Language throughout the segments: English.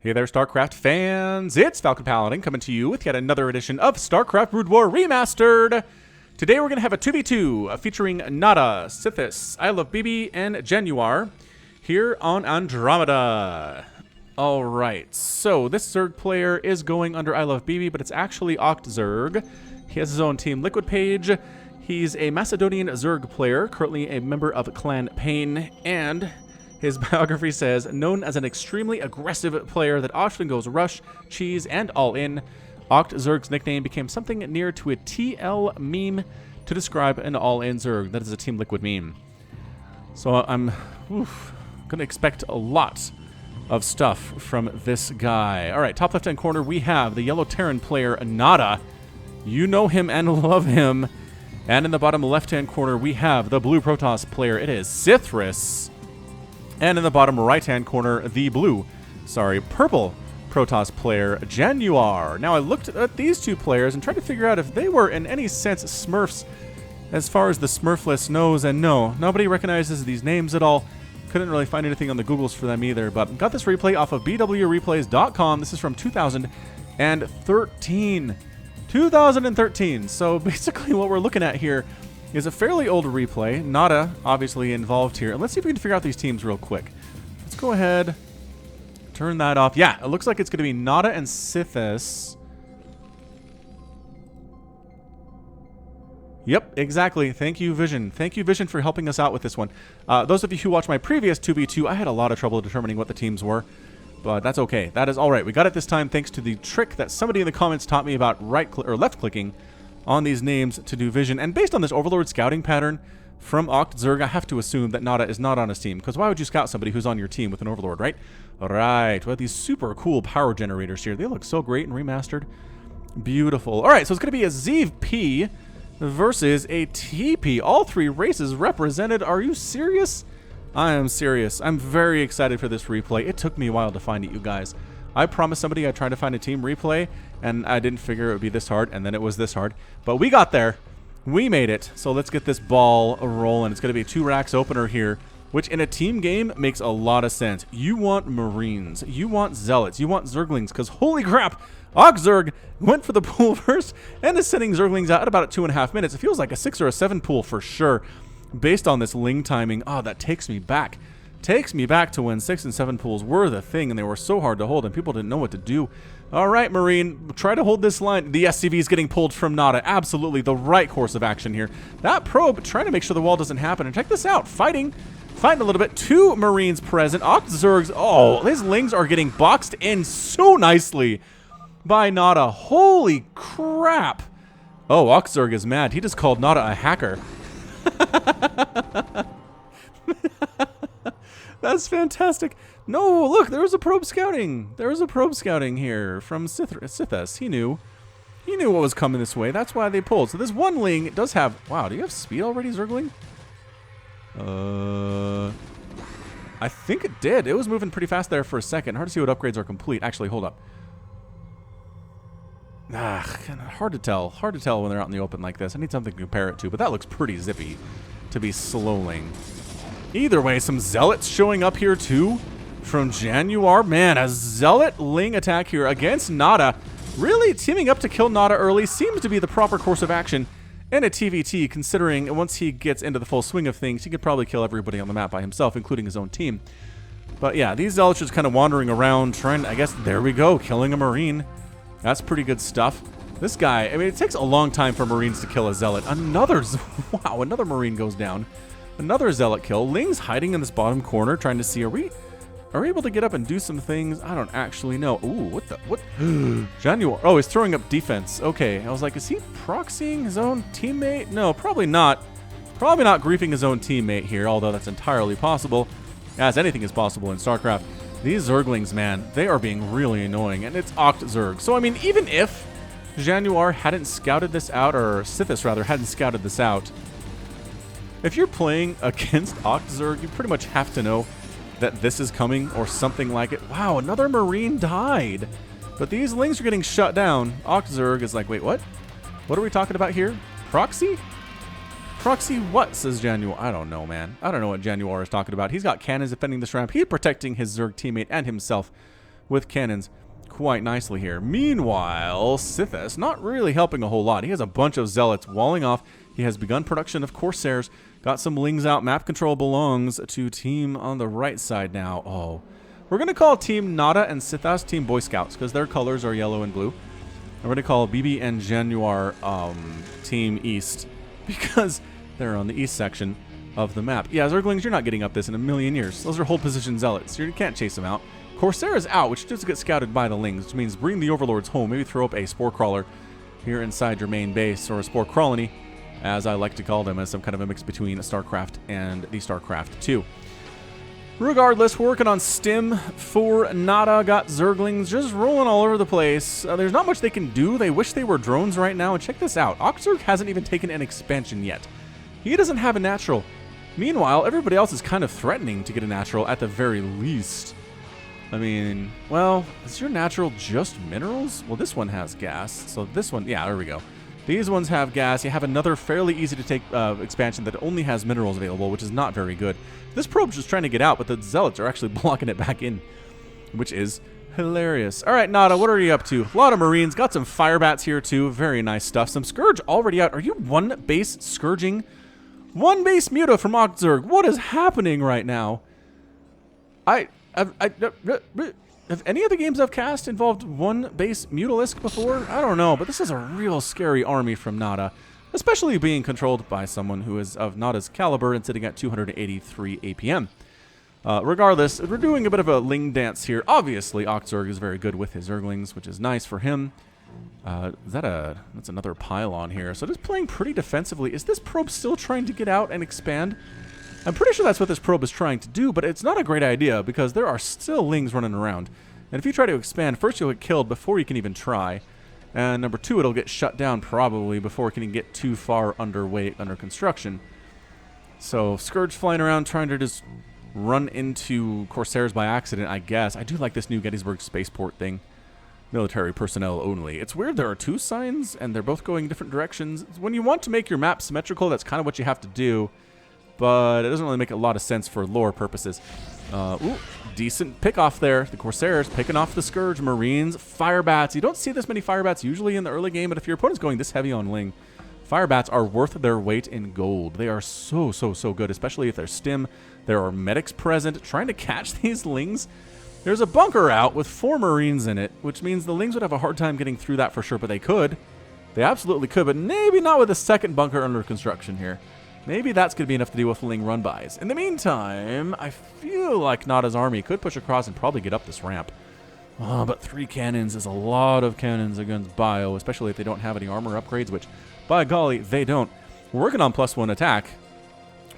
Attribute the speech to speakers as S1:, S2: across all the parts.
S1: Hey there, StarCraft fans! It's Falcon Paladin coming to you with yet another edition of StarCraft Brood War Remastered! Today we're going to have a 2v2 featuring NaDa, Sithis, I Love BB, and Januar here on Andromeda. Alright, so this Zerg player is going under I Love BB, but it's actually OctZerg. He has his own team Liquid page. He's a Macedonian Zerg player, currently a member of Clan Pain, and his biography says, known as an extremely aggressive player that often goes rush, cheese, and all in, OctZerg's nickname became something near to a TL meme to describe an all-in Zerg. That is a Team Liquid meme. So I'm going to expect a lot of stuff from this guy. All right, top left-hand corner, we have the Yellow Terran player, NaDa. You know him and love him. And in the bottom left-hand corner, we have the blue Protoss player. It is Sithis. And in the bottom right-hand corner, the purple Protoss player, Januar. Now, I looked at these two players and tried to figure out if they were in any sense Smurfs as far as the Smurf list knows, and no, nobody recognizes these names at all. Couldn't really find anything on the Googles for them either, but got this replay off of bwreplays.com. This is from 2013. 2013. So basically what we're looking at here is a fairly old replay. NaDa obviously involved here. And let's see if we can figure out these teams real quick. Let's go ahead, turn that off. Yeah, it looks like it's going to be NaDa and Sithis. Yep, exactly. Thank you, Vision. Thank you, Vision, for helping us out with this one. Those of you who watched my previous 2v2, I had a lot of trouble determining what the teams were. But that's okay. That is all right. We got it this time thanks to the trick that somebody in the comments taught me about left-clicking on these names to do vision. And based on this Overlord scouting pattern from OctZerg, I have to assume that NaDa is not on his team. Because why would you scout somebody who's on your team with an Overlord, right? Right. We have these super cool power generators here. They look so great and remastered. Beautiful. All right, so it's going to be a ZP versus a TP. All three races represented. Are you serious? I am serious. I'm very excited for this replay. It took me a while to find it, you guys. I promised somebody I'd try to find a team replay, and I didn't figure it would be this hard, and then it was this hard. But we got there. We made it. So let's get this ball rolling. It's going to be a 2 racks opener here, which in a team game makes a lot of sense. You want Marines. You want Zealots. You want Zerglings, because holy crap, OctZerg went for the pool first and is sending Zerglings out at about 2.5 minutes. It feels like a 6 or a 7 pool for sure. Based on this Ling timing, that takes me back. Takes me back to when 6 and 7 pools were the thing, and they were so hard to hold, and people didn't know what to do. All right, Marine, try to hold this line. The SCV is getting pulled from NaDa. Absolutely the right course of action here. That probe trying to make sure the wall doesn't happen. And check this out, fighting a little bit. 2 Marines present. OctZerg's, his Lings are getting boxed in so nicely by NaDa. Holy crap. Oh, OctZerg is mad. He just called NaDa a hacker. That's fantastic. No, look, there was a probe scouting. There was a probe scouting here from Sithis. He knew what was coming this way. That's why they pulled. So this one Ling does have... Wow, do you have speed already, Zergling? I think it did. It was moving pretty fast there for a second. Hard to see what upgrades are complete. Actually, hold up. Kind of hard to tell. Hard to tell when they're out in the open like this. I need something to compare it to, but that looks pretty zippy to be slowing. Either way, some Zealots showing up here too from Januar. Man, a Zealot Ling attack here against NaDa. Really teaming up to kill NaDa early seems to be the proper course of action in a TVT, considering once he gets into the full swing of things, he could probably kill everybody on the map by himself, including his own team. But yeah, these Zealots just kind of wandering around trying, I guess, there we go, killing a Marine. That's pretty good stuff. This guy, I mean, it takes a long time for Marines to kill a Zealot. Another Marine goes down. Another Zealot kill. Ling's hiding in this bottom corner trying to see, are we able to get up and do some things? I don't actually know. Ooh, what? Januar. Oh, he's throwing up defense. Okay, I was like, is he proxying his own teammate? No, probably not. Probably not griefing his own teammate here, although that's entirely possible, as anything is possible in StarCraft. These Zerglings, man, they are being really annoying, and it's OctZerg. So, I mean, even if Januar hadn't scouted this out, or Sithis, rather, hadn't scouted this out, if you're playing against OctZerg, you pretty much have to know that this is coming or something like it. Wow, another Marine died. But these Lings are getting shut down. OctZerg is like, wait, what? What are we talking about here? Proxy? Proxy what, says Januar. I don't know, man. I don't know what Januar is talking about. He's got cannons defending this ramp. He's protecting his Zerg teammate and himself with cannons quite nicely here. Meanwhile, Sithas not really helping a whole lot. He has a bunch of zealots walling off. He has begun production of Corsairs. Got some lings out. Map control belongs to team on the right side now. Oh, we're going to call Team NaDa and Sithas Team Boy Scouts because their colors are yellow and blue. And we're going to call BB and Januar Team East because they're on the east section of the map. Yeah, Zerglings, you're not getting up this in a million years. Those are hold position zealots. You can't chase them out. Corsair is out, which does get scouted by the lings, which means bring the overlords home. Maybe throw up a spore crawler here inside your main base, or a spore colony, as I like to call them, as some kind of a mix between StarCraft and the StarCraft 2. Regardless, we're working on stim for NaDa. Got Zerglings just rolling all over the place. There's not much they can do. They wish they were drones right now. And check this out. OctZerg hasn't even taken an expansion yet. He doesn't have a natural. Meanwhile, everybody else is kind of threatening to get a natural at the very least. I mean, well, is your natural just minerals? Well, this one has gas. So this one, yeah, there we go. These ones have gas. You have another fairly easy to take expansion that only has minerals available, which is not very good. This probe's just trying to get out, but the zealots are actually blocking it back in, which is hilarious. All right, NaDa, what are you up to? A lot of Marines. Got some fire bats here, too. Very nice stuff. Some Scourge already out. Are you one base Scourging? One base Muta from OctZerg. What is happening right now? Have any of the games I've cast involved one base Mutalisk before? I don't know, but this is a real scary army from NaDa, especially being controlled by someone who is of NaDa's caliber and sitting at 283 APM. Regardless, we're doing a bit of a ling dance here. Obviously, OctZerg is very good with his Zerglings, which is nice for him. That's another pylon here. So just playing pretty defensively. Is this probe still trying to get out and expand? I'm pretty sure that's what this probe is trying to do, but it's not a great idea because there are still lings running around. And if you try to expand, first you'll get killed before you can even try. And number two, it'll get shut down probably before it can get too far underway under construction. So Scourge flying around trying to just run into Corsairs by accident, I guess. I do like this new Gettysburg Spaceport thing. Military personnel only. It's weird there are two signs and they're both going different directions. When you want to make your map symmetrical, that's kind of what you have to do. But it doesn't really make a lot of sense for lore purposes. Ooh, decent pick off there. The Corsairs picking off the Scourge. Marines, fire bats. You don't see this many fire bats usually in the early game, but if your opponent's going this heavy on ling, fire bats are worth their weight in gold. They are so good, especially if they're stim. There are medics present trying to catch these lings. There's a bunker out with 4 Marines in it, which means the lings would have a hard time getting through that for sure, but they could. They absolutely could, but maybe not with a second bunker under construction here. Maybe that's going to be enough to deal with ling run-bys. In the meantime, I feel like NaDa's army could push across and probably get up this ramp. Oh, but 3 cannons is a lot of cannons against Bio, especially if they don't have any armor upgrades, which, by golly, they don't. We're working on +1 attack,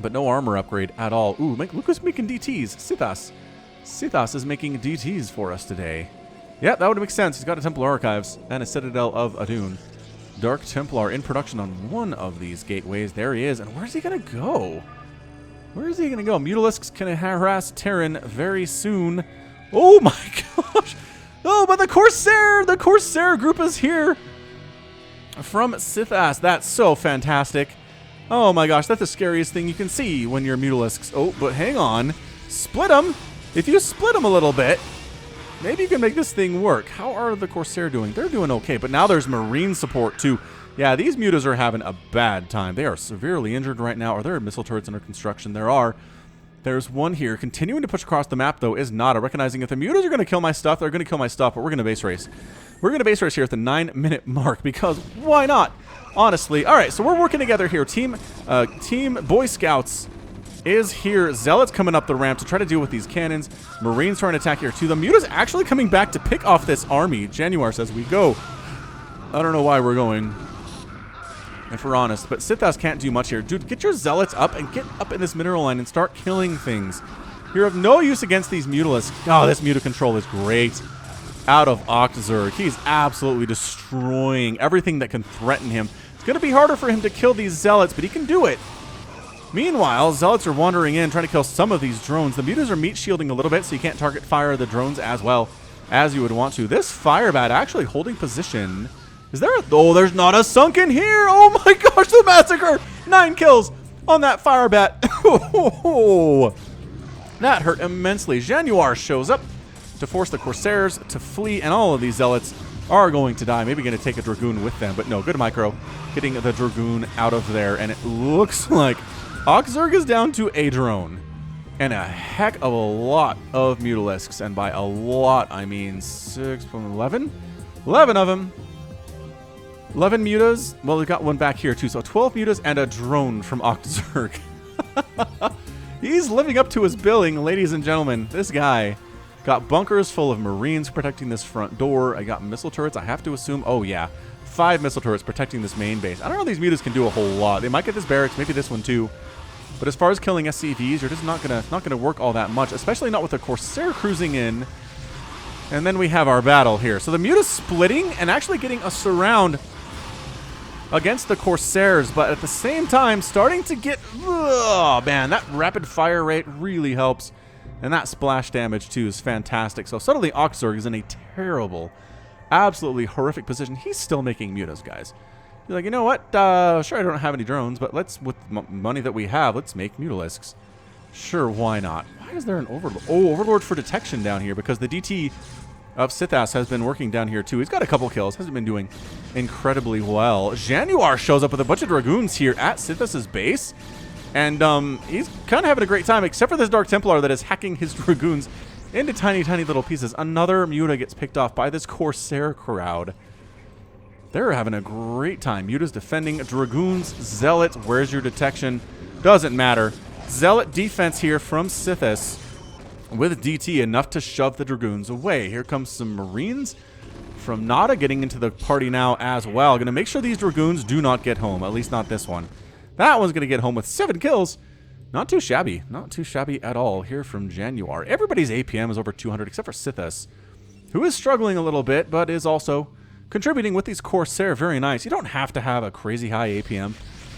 S1: but no armor upgrade at all. Ooh, look who's making DTs. Sithas. Sithas is making DTs for us today. Yeah, that would make sense. He's got a Templar Archives and a Citadel of Adun. Dark Templar in production on one of these gateways. There he is. And where's he going to go? Where is he going to go? Mutalisks can harass Terran very soon. Oh my gosh. Oh, but the Corsair group is here from Sithas. That's so fantastic. Oh my gosh, that's the scariest thing you can see when you're Mutalisks. Oh, but hang on. Split them. If you split them a little bit, maybe you can make this thing work. How are the Corsair doing? They're doing okay, but now there's Marine support too. Yeah, these mutas are having a bad time. They are severely injured right now. Are there missile turrets under construction? There are. There's one here. Continuing to push across the map, though, is NaDa. Recognizing if the mutas are going to kill my stuff, they're going to kill my stuff, but we're going to base race. We're going to base race here at the 9-minute mark because why not? Honestly. All right, so we're working together here. Team Boy Scouts is here. Zealots coming up the ramp to try to deal with these cannons. Marines trying to attack here too. The Muta's actually coming back to pick off this army. Januar says we go. I don't know why we're going, if we're honest, but Sithas can't do much here. Dude, get your Zealots up and get up in this mineral line and start killing things. You're of no use against these Mutalisks. Oh, this Muta control is great. Out of OctZerg. He's absolutely destroying everything that can threaten him. It's going to be harder for him to kill these Zealots, but he can do it. Meanwhile, Zealots are wandering in, trying to kill some of these drones. The Mutas are meat shielding a little bit, so you can't target fire the drones as well as you would want to. This Firebat actually holding position. Is there a... Oh, there's not a sunken here! Oh my gosh, the massacre! 9 kills on that Firebat. That hurt immensely. Januar shows up. to force the Corsairs to flee, and all of these Zealots are going to die. Maybe going to take a Dragoon with them, but no, good micro. Getting the Dragoon out of there, and it looks like OctZerg is down to a drone. And a heck of a lot of Mutalisks, and by a lot, I mean 6, 11? 11 of them. 11 mutas. Well, we got one back here too, so 12 mutas and a drone from OctZerg. He's living up to his billing, ladies and gentlemen. This guy got bunkers full of Marines protecting this front door. I got missile turrets, I have to assume. Oh, yeah. 5 missile turrets protecting this main base. I don't know if these mutas can do a whole lot. They might get this barracks, maybe this one too. But as far as killing SCVs, you're just not gonna work all that much, especially not with the Corsair cruising in. And then we have our battle here. So the Muta's splitting and actually getting a surround against the Corsairs, but at the same time starting to get... Oh, man, that rapid fire rate really helps. And that splash damage, too, is fantastic. So suddenly OctZerg is in a terrible, absolutely horrific position. He's still making mutas, guys. You're like, you know what? Sure, I don't have any drones, but let's, with money that we have, let's make Mutalisks. Sure, why not? Why is there an Overlord? Oh, Overlord for detection down here, because the DT of Sithas has been working down here, too. He's got a couple kills. Hasn't been doing incredibly well. Januar shows up with a bunch of Dragoons here at Sithas' base, and he's kind of having a great time, except for this Dark Templar that is hacking his Dragoons into tiny, tiny little pieces. Another Muta gets picked off by this Corsair crowd. They're having a great time. Muta's defending. Dragoons, Zealots, where's your detection? Doesn't matter. Zealot defense here from Sithas with DT, enough to shove the Dragoons away. Here comes some Marines from NaDa getting into the party now as well. Going to make sure these Dragoons do not get home, at least not this one. That one's going to get home with 7 kills. Not too shabby. Not too shabby at all here from Januar. Everybody's APM is over 200 except for Sithas, who is struggling a little bit, but is also contributing with these Corsair. Very nice. You don't have to have a crazy high APM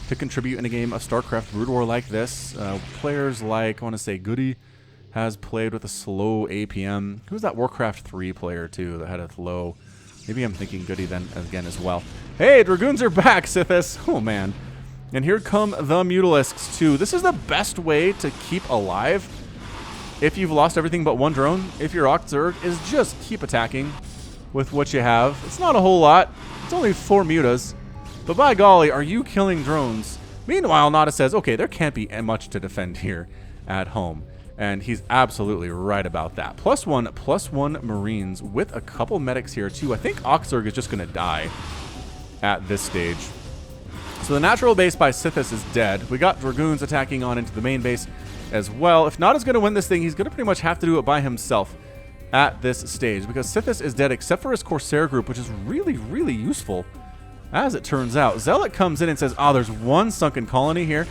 S1: to contribute in a game of StarCraft Brood War like this. Players like, I want to say, Goody has played with a slow APM. Who's that Warcraft 3 player, too, that had a low? Maybe I'm thinking Goody then again as well. Hey, Dragoons are back, Sithas. Oh, man. And here come the Mutalisks, too. This is the best way to keep alive if you've lost everything but one drone. If you're OctZerg, is just keep attacking with what you have. It's not a whole lot. It's only 4 mutas. But by golly, are you killing drones? Meanwhile, NaDa says, okay, there can't be much to defend here at home. And he's absolutely right about that. +1/+1 Marines with a couple medics here, too. I think OctZerg is just going to die at this stage. So the natural base by Sithas is dead. We got Dragoons attacking on into the main base as well. If NaDa's going to win this thing, he's going to pretty much have to do it by himself at this stage, because Sithas is dead except for his Corsair group, which is really, really useful, as it turns out. Zealot comes in and says, oh, there's one sunken colony here.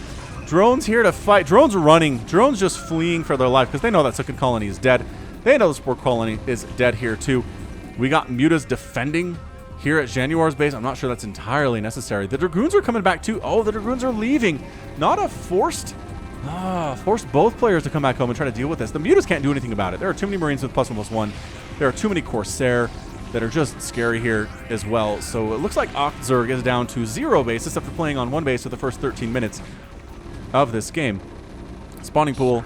S1: Drones here to fight. Drones running. Drones just fleeing for their life, because they know that sunken colony is dead. They know the Spore colony is dead here, too. We got Mutas defending here at Januar's base. I'm not sure that's entirely necessary. The Dragoons are coming back, too. Oh, the Dragoons are leaving. NaDa forced both players to come back home and try to deal with this. The Mutas can't do anything about it. There are too many Marines with +1/+1. There are too many Corsair that are just scary here as well. So it looks like OctZerg is down to 0 bases after playing on 1 base for the first 13 minutes of this game. Spawning pool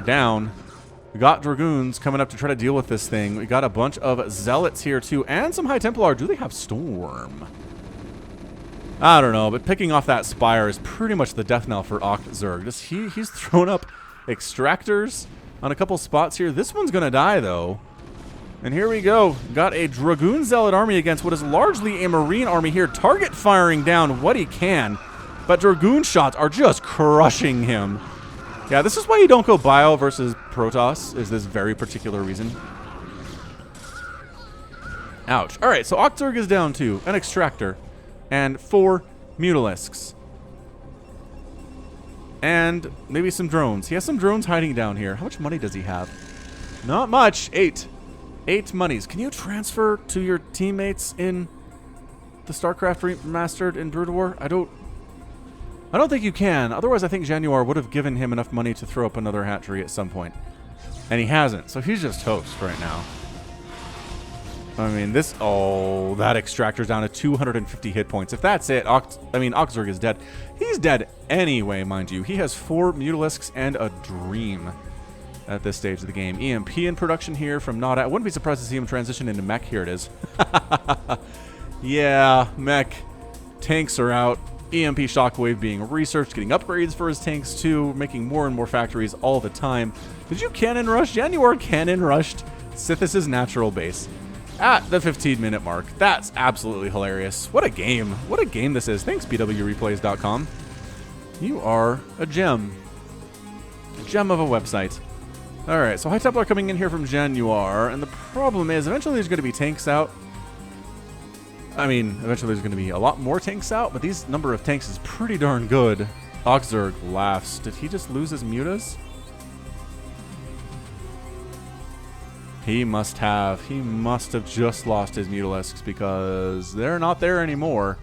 S1: down. We got Dragoons coming up to try to deal with this thing. We got a bunch of Zealots here too, and some High Templar. Do they have Storm? I don't know, but picking off that Spire is pretty much the death knell for OctZerg. He's thrown up Extractors on a couple spots here. This one's going to die, though. And here we go. Got a Dragoon Zealot army against what is largely a Marine army here. Target firing down what he can. But Dragoon shots are just crushing him. Yeah, this is why you don't go Bio versus Protoss, is this very particular reason. Ouch. All right, so OctZerg is down to an Extractor and 4 Mutalisks. And maybe some drones. He has some drones hiding down here. How much money does he have? Not much. 8 monies. Can you transfer to your teammates in the StarCraft Remastered in Brood War? I don't think you can. Otherwise, I think Januar would have given him enough money to throw up another hatchery at some point. And he hasn't. So he's just toast right now. I mean, that Extractor's down to 250 hit points. If that's it, OctZerg is dead. He's dead anyway, mind you. He has 4 Mutalisks and a Dream. at this stage of the game. EMP in production here from NaDa. I wouldn't be surprised to see him transition into mech. Here it is. Yeah, mech. Tanks are out. EMP Shockwave being researched, getting upgrades for his tanks too, making more and more factories all the time. Did you cannon rush? Januar cannon rushed Sithis' natural base at the 15-minute mark. That's absolutely hilarious. What a game. What a game this is. Thanks, bwreplays.com. You are a gem. A gem of a website. Alright, so High Templar coming in here from Januar, and the problem is eventually there's going to be tanks out. I mean, eventually there's going to be a lot more tanks out, but these number of tanks is pretty darn good. OctZerg laughs. Did he just lose his mutas? He must have. He must have just lost his Mutalisks because they're not there anymore.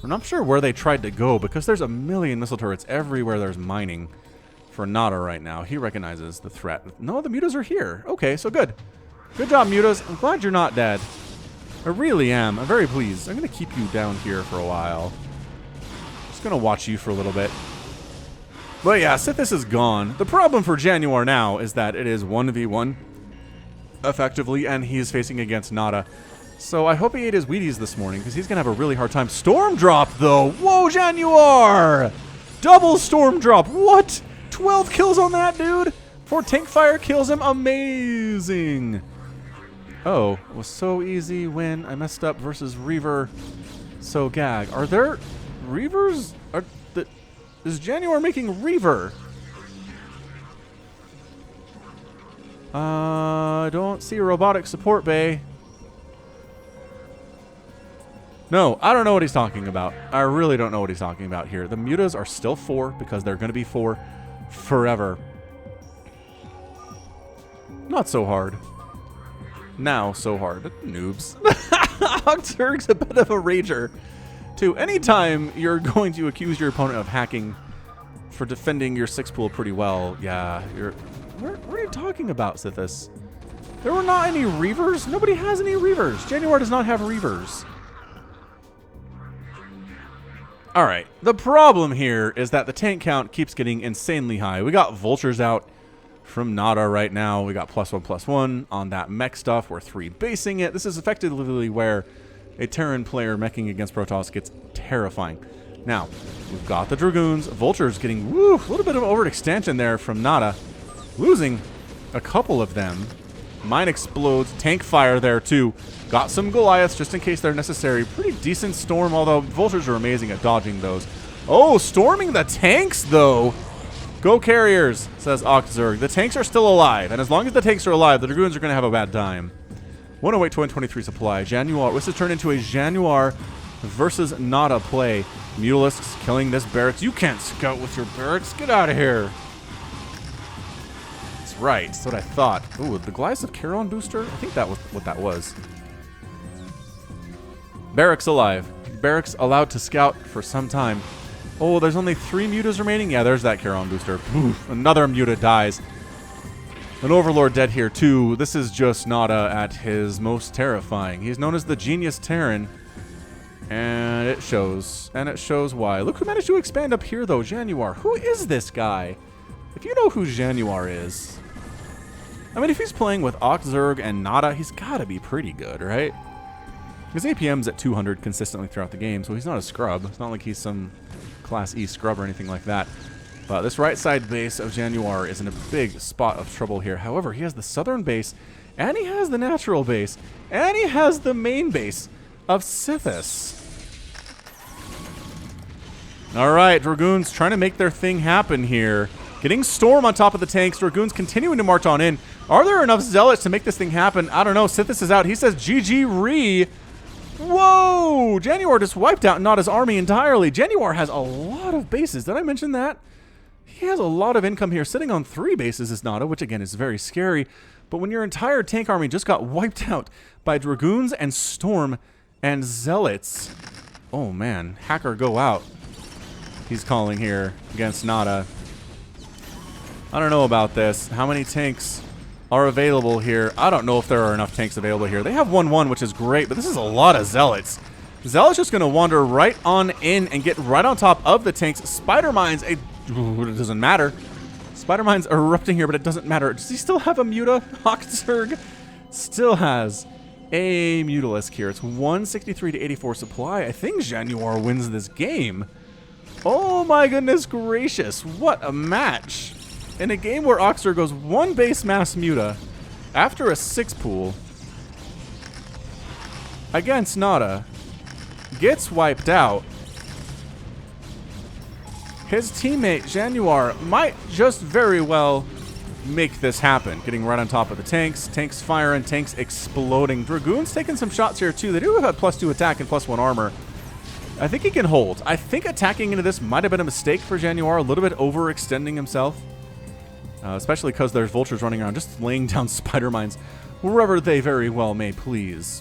S1: I'm not sure where they tried to go because there's a million missile turrets everywhere there's mining for NaDa right now. He recognizes the threat. No, the mutas are here. Okay, so good. Good job, mutas. I'm glad you're not dead. I really am. I'm very pleased. I'm going to keep you down here for a while. Just going to watch you for a little bit. But yeah, Sithis is gone. The problem for Januar now is that it is 1v1 effectively, and he is facing against NaDa. So I hope he ate his Wheaties this morning because he's going to have a really hard time. Storm drop, though. Whoa, Januar! Double storm drop. What? 12 kills on that, dude? 4 tank fire kills him. Amazing. Oh, it was so easy when I messed up versus Reaver. So gag. Are there Reavers? Is Januar making Reaver? I don't see a robotic support bay. No, I don't know what he's talking about. I really don't know what he's talking about here. The mutas are still 4 because they're going to be 4 forever. Not so hard. Now, so hard. Noobs. OctZerg's a bit of a rager. Too. Anytime you're going to accuse your opponent of hacking for defending your 6 pool pretty well, yeah, you're... What are you talking about, Sithis? There were not any Reavers? Nobody has any Reavers. Januar does not have Reavers. Alright, the problem here is that the tank count keeps getting insanely high. We got Vultures out from NaDa right now. We got +1/+1 on that mech stuff. We're 3 basing it. This is effectively where a Terran player meching against Protoss gets terrifying. Now, we've got the Dragoons. Vultures getting, woo, a little bit of overextension there from NaDa. Losing a couple of them. Mine explodes. Tank fire there, too. Got some Goliaths just in case they're necessary. Pretty decent storm, although Vultures are amazing at dodging those. Oh, storming the tanks, though. Go carriers, says OctZerg. The tanks are still alive, and as long as the tanks are alive, the Dragoons are going to have a bad time. 108 to 123 supply. Januar. This has turned into a Januar versus NaDa play. Mutalisks killing this barracks. You can't scout with your barracks. Get out of here. That's right. That's what I thought. Ooh, the Goliaths of Charon booster? I think that was what that was. Barracks alive. Barracks allowed to scout for some time. Oh, there's only 3 mutas remaining? Yeah, there's that Charon booster. Oof, another muta dies. An Overlord dead here, too. This is just NaDa at his most terrifying. He's known as the Genius Terran. And it shows. And it shows why. Look who managed to expand up here, though. Januar. Who is this guy? If you know who Januar is... I mean, if he's playing with OctZerg and NaDa, he's got to be pretty good, right? His APM's at 200 consistently throughout the game, so he's not a scrub. It's not like he's some Class E scrub or anything like that. But this right side base of Januar is in a big spot of trouble here. However, he has the southern base, and he has the natural base, and he has the main base of Sithis. Alright, Dragoons trying to make their thing happen here. Getting Storm on top of the tanks. Dragoons continuing to march on in. Are there enough Zealots to make this thing happen? I don't know. Sithis is out. He says GG Re. Whoa! Januar just wiped out NaDa's army entirely. Januar has a lot of bases. Did I mention that? He has a lot of income here. Sitting on 3 bases is NaDa, which again is very scary. But when your entire tank army just got wiped out by Dragoons and Storm and Zealots. Oh man, hacker go out. He's calling here against NaDa. I don't know about this. How many tanks are available here? I don't know if there are enough tanks available here. They have 1-1, which is great, but this is a lot of Zealots. Zealots just going to wander right on in and get right on top of the tanks. Spider Mines, it doesn't matter. Spider Mine's erupting here, but it doesn't matter. Does he still have a Muta? OctZerg still has a Mutalisk here. It's 163 to 84 supply. I think Januar wins this game. Oh my goodness gracious. What a match. In a game where OctZerg goes 1 base mass Muta after a 6 pool against NaDa, gets wiped out. His teammate Januar might just very well make this happen. Getting right on top of the tanks. Tanks firing, tanks exploding. Dragoon's taking some shots here too. They do have a +2 attack and +1 armor. I think he can hold. I think attacking into this might have been a mistake for Januar, a little bit overextending himself. Especially because there's vultures running around just laying down spider mines wherever they very well may please.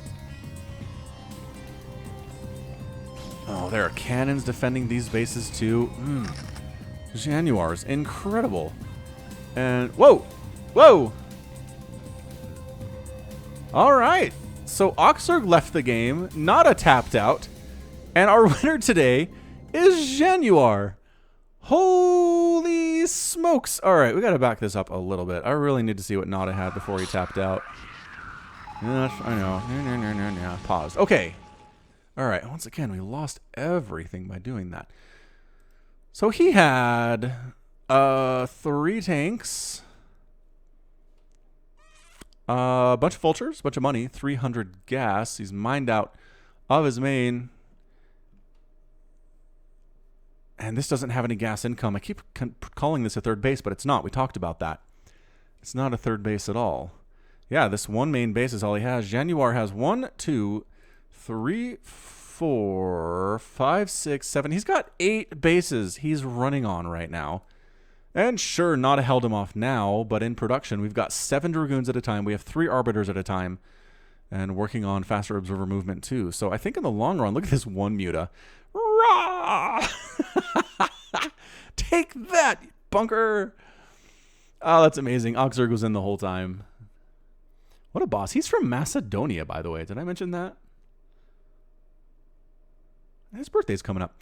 S1: Oh, there are cannons defending these bases too. Januar's incredible. And whoa! Whoa! Alright. So OctZerg left the game, NaDa tapped out, and our winner today is Januar. Holy smokes. Alright, we gotta back this up a little bit. I really need to see what NaDa had before he tapped out. Yes, I know. No. Pause. Okay. Alright, once again, we lost everything by doing that. So he had 3 tanks, a bunch of vultures, a bunch of money, 300 gas. He's mined out of his main. And this doesn't have any gas income. I keep calling this a third base, but it's not. We talked about that. It's not a third base at all. Yeah, this one main base is all he has. Januar has 1, 2, 3, 4, 5, 6, 7. He's got 8 bases he's running on right now. And sure, NaDa held him off now, but in production, we've got 7 Dragoons at a time. We have 3 Arbiters at a time. And working on faster observer movement too. So I think in the long run, look at this one Muta. Rah! Take that, bunker! Oh, that's amazing. OctZerg was in the whole time. What a boss. He's from Macedonia, by the way. Did I mention that? His birthday's coming up.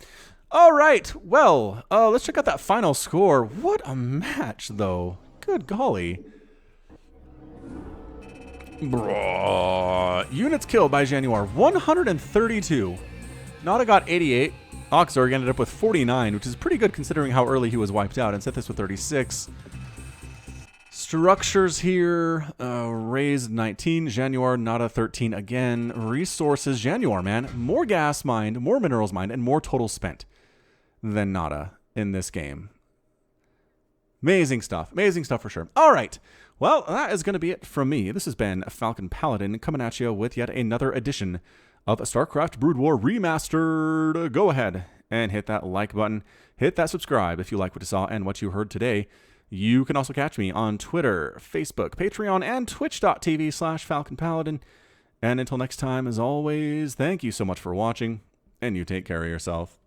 S1: All right. Well, let's check out that final score. What a match, though. Good golly. Bro. Units killed by Januar, 132. NaDa got 88. OctZerg ended up with 49, which is pretty good considering how early he was wiped out. And Sithis with 36. Structures here, raised 19. Januar, NaDa 13 again. Resources, Januar, man. More gas mined, more minerals mined, and more total spent than NaDa in this game. Amazing stuff. Amazing stuff for sure. All right. Well, that is going to be it from me. This has been Falcon Paladin coming at you with yet another edition of StarCraft Brood War Remastered. Go ahead and hit that like button. Hit that subscribe if you like what you saw and what you heard today. You can also catch me on Twitter, Facebook, Patreon, and twitch.tv/Falcon Paladin. And until next time, as always, thank you so much for watching, and you take care of yourself.